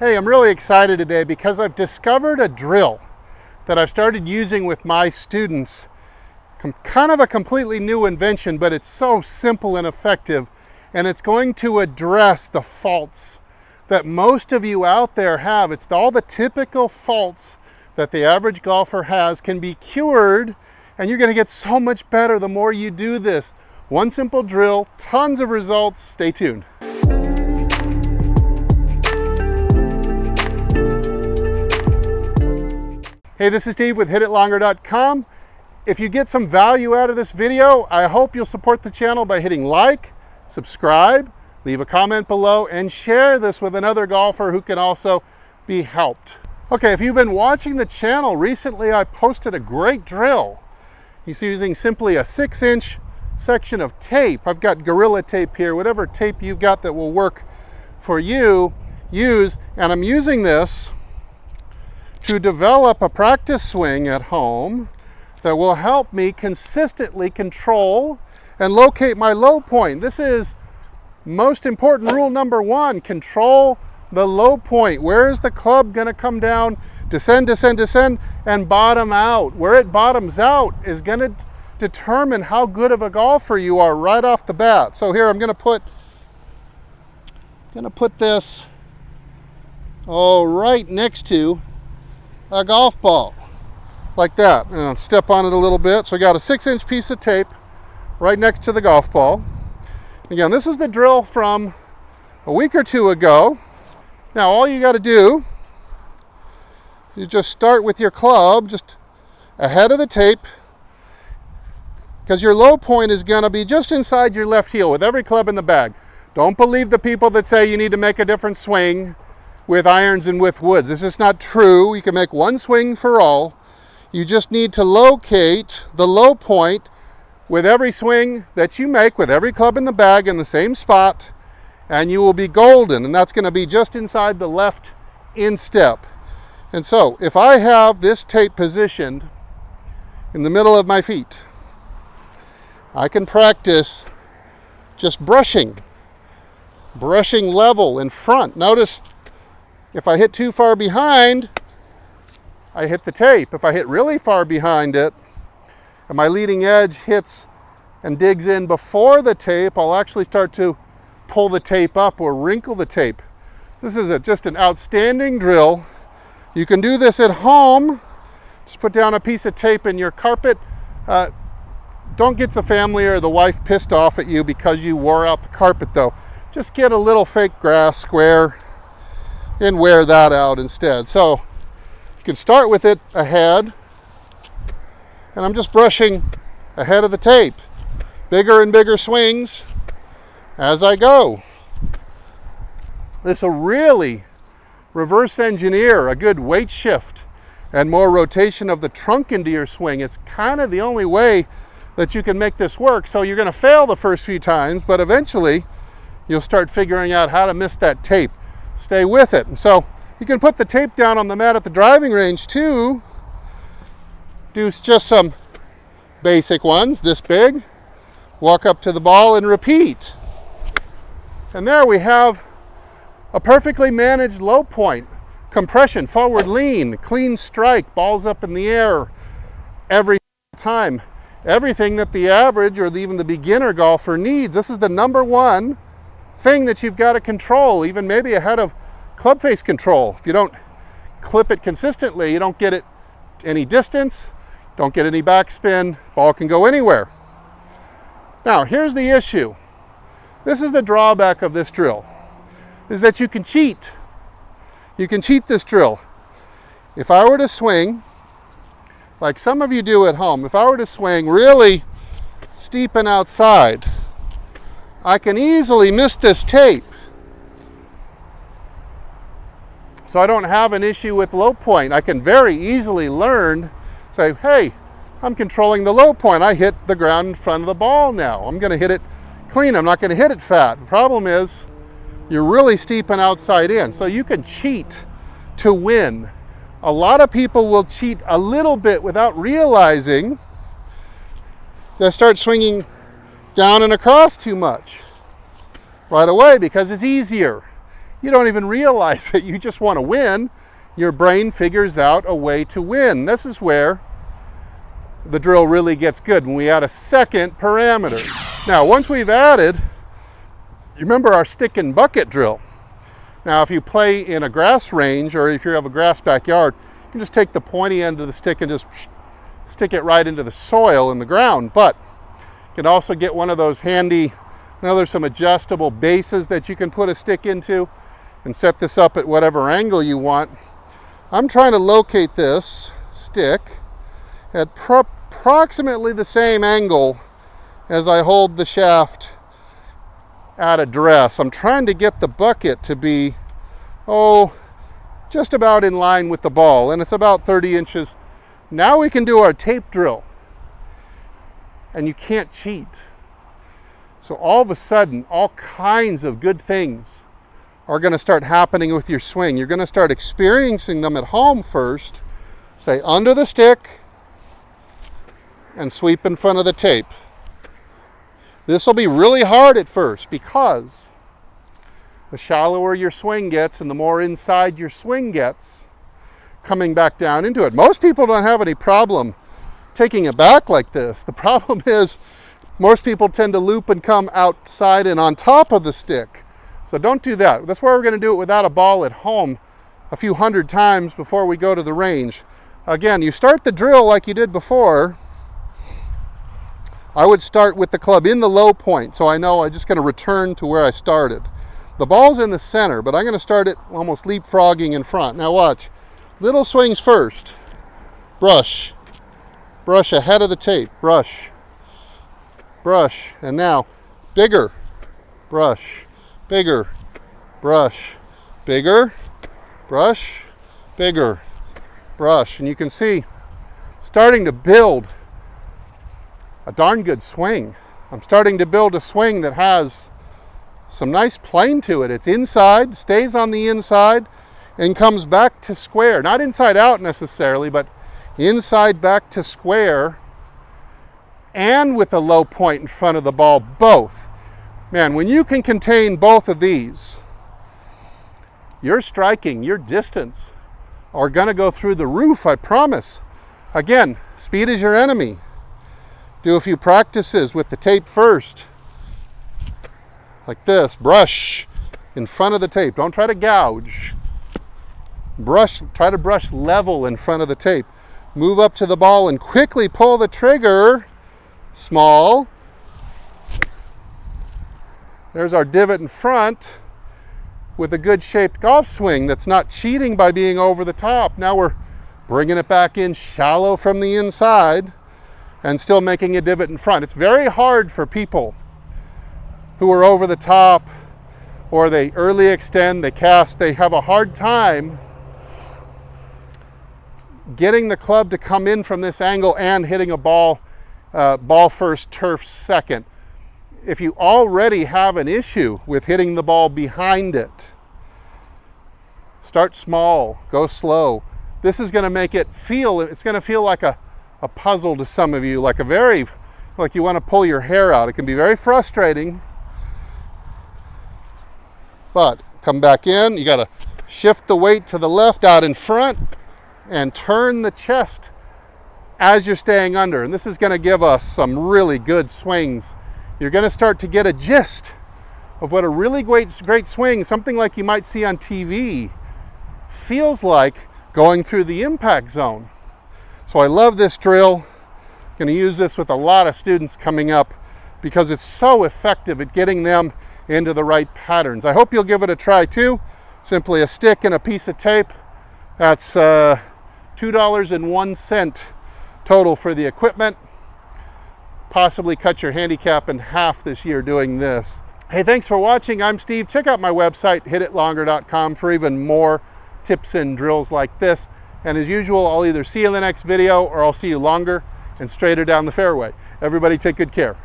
Hey, I'm really excited today because I've discovered a drill that I've started using with my students. Kind of a completely new invention, but it's so simple and effective, and it's going to address the faults that most of you out there have. It's all the typical faults that the average golfer has can be cured, and you're going to get so much better the more you do this. One simple drill, tons of results. Stay tuned. Hey, this is Steve with HitItLonger.com. If you get some value out of this video, I hope you'll support the channel by hitting like, subscribe, leave a comment below, and share this with another golfer who can also be helped. Okay, if you've been watching the channel, recently I posted a great drill. He's using simply a 6-inch section of tape. I've got Gorilla Tape here, whatever tape you've got that will work for you, use. And I'm using this to develop a practice swing at home that will help me consistently control and locate my low point. This is most important rule number one: control the low point. Where is the club going to come down, descend, descend, descend, and bottom out? Where it bottoms out is going to determine how good of a golfer you are right off the bat. So here I'm going to put this right next to a golf ball, like that. And step on it a little bit. So I got a 6-inch piece of tape right next to the golf ball. Again, this is the drill from a week or two ago. Now all you got to do is just start with your club just ahead of the tape, because your low point is going to be just inside your left heel with every club in the bag. Don't believe the people that say you need to make a different swing with irons and with woods. This is not true. You can make one swing for all. You just need to locate the low point with every swing that you make, with every club in the bag in the same spot, and you will be golden. And that's going to be just inside the left instep. And so if I have this tape positioned in the middle of my feet, I can practice just brushing level in front. Notice if I hit too far behind, I hit the tape. If I hit really far behind it, and my leading edge hits and digs in before the tape, I'll actually start to pull the tape up or wrinkle the tape. This is just an outstanding drill. You can do this at home. Just put down a piece of tape in your carpet. Don't get the family or the wife pissed off at you because you wore out the carpet though. Just get a little fake grass square and wear that out instead. So you can start with it ahead, and I'm just brushing ahead of the tape. Bigger and bigger swings as I go. This will really reverse engineer a good weight shift and more rotation of the trunk into your swing. It's kind of the only way that you can make this work. So you're going to fail the first few times, but eventually you'll start figuring out how to miss that tape. Stay with it. And so you can put the tape down on the mat at the driving range too. Do just some basic ones, this big. Walk up to the ball and repeat. And there we have a perfectly managed low point. Compression, forward lean, clean strike, balls up in the air every time. Everything that the average or even the beginner golfer needs. This is the number one thing that you've got to control, even maybe ahead of club face control. If you don't clip it consistently, you don't get it any distance, don't get any backspin, ball can go anywhere. Now, here's the issue. This is the drawback of this drill, is that you can cheat. You can cheat this drill. If I were to swing, like some of you do at home, if I were to swing really steep and outside, I can easily miss this tape. So I don't have an issue with low point. I can very easily learn, say, hey, I'm controlling the low point. I hit the ground in front of the ball now. I'm going to hit it clean. I'm not going to hit it fat. The problem is you're really steep and outside in. So you can cheat to win. A lot of people will cheat a little bit without realizing they start swinging down and across too much right away because it's easier. you don't even realize it. You just want to win. Your brain figures out a way to win. This is where the drill really gets good, when we add a second parameter. Now, once we've added, you remember our stick and bucket drill. Now, if you play in a grass range, or if you have a grass backyard, you can just take the pointy end of the stick and just stick it right into the soil in the ground. But you can also get one of those handy, now there's some adjustable bases that you can put a stick into and set this up at whatever angle you want. I'm trying to locate this stick at approximately the same angle as I hold the shaft at address. I'm trying to get the bucket to be, just about in line with the ball, and it's about 30 inches. Now we can do our tape drill, and you can't cheat. So all of a sudden, all kinds of good things are going to start happening with your swing. You're going to start experiencing them at home first. Say under the stick and sweep in front of the tape. This will be really hard at first, because the shallower your swing gets and the more inside your swing gets, coming back down into it. Most people don't have any problem taking it back like this. The problem is most people tend to loop and come outside and on top of the stick. So don't do that. That's why we're going to do it without a ball at home a few hundred times before we go to the range. Again, you start the drill like you did before. I would start with the club in the low point, so I know I'm just going to return to where I started. The ball's in the center, but I'm going to start it almost leapfrogging in front. Now watch. Little swings first. Brush. Brush ahead of the tape. Brush. Brush. And now, bigger. Brush. Bigger. Brush. Bigger. Brush. Bigger. Brush. And you can see, starting to build a darn good swing. I'm starting to build a swing that has some nice plane to it. It's inside, stays on the inside, and comes back to square. Not inside out necessarily, but inside back to square, and with a low point in front of the ball, both. Man, when you can contain both of these, your striking, your distance are going to go through the roof, I promise. Again, speed is your enemy. Do a few practices with the tape first. Like this. Brush in front of the tape. Don't try to gouge. Brush, try to brush level in front of the tape. Move up to the ball and quickly pull the trigger. Small. There's our divot in front with a good shaped golf swing that's not cheating by being over the top. Now we're bringing it back in shallow from the inside and still making a divot in front. It's very hard for people who are over the top, or they early extend, they cast, they have a hard time getting the club to come in from this angle and hitting a ball first, turf second. If you already have an issue with hitting the ball behind it, start small, go slow. This is going to make it feel, it's going to feel like a puzzle to some of you, like you want to pull your hair out. It can be very frustrating, but come back in. You got to shift the weight to the left out in front and turn the chest as you're staying under. And this is going to give us some really good swings. You're going to start to get a gist of what a really great swing, something like you might see on TV, feels like going through the impact zone. So I love this drill. I'm going to use this with a lot of students coming up because it's so effective at getting them into the right patterns. I hope you'll give it a try too. Simply a stick and a piece of tape. That's $2.01 total for the equipment. Possibly cut your handicap in half this year doing this. Hey, thanks for watching. I'm Steve. Check out my website, hititlonger.com, for even more tips and drills like this. And as usual, I'll either see you in the next video or I'll see you longer and straighter down the fairway. Everybody take good care.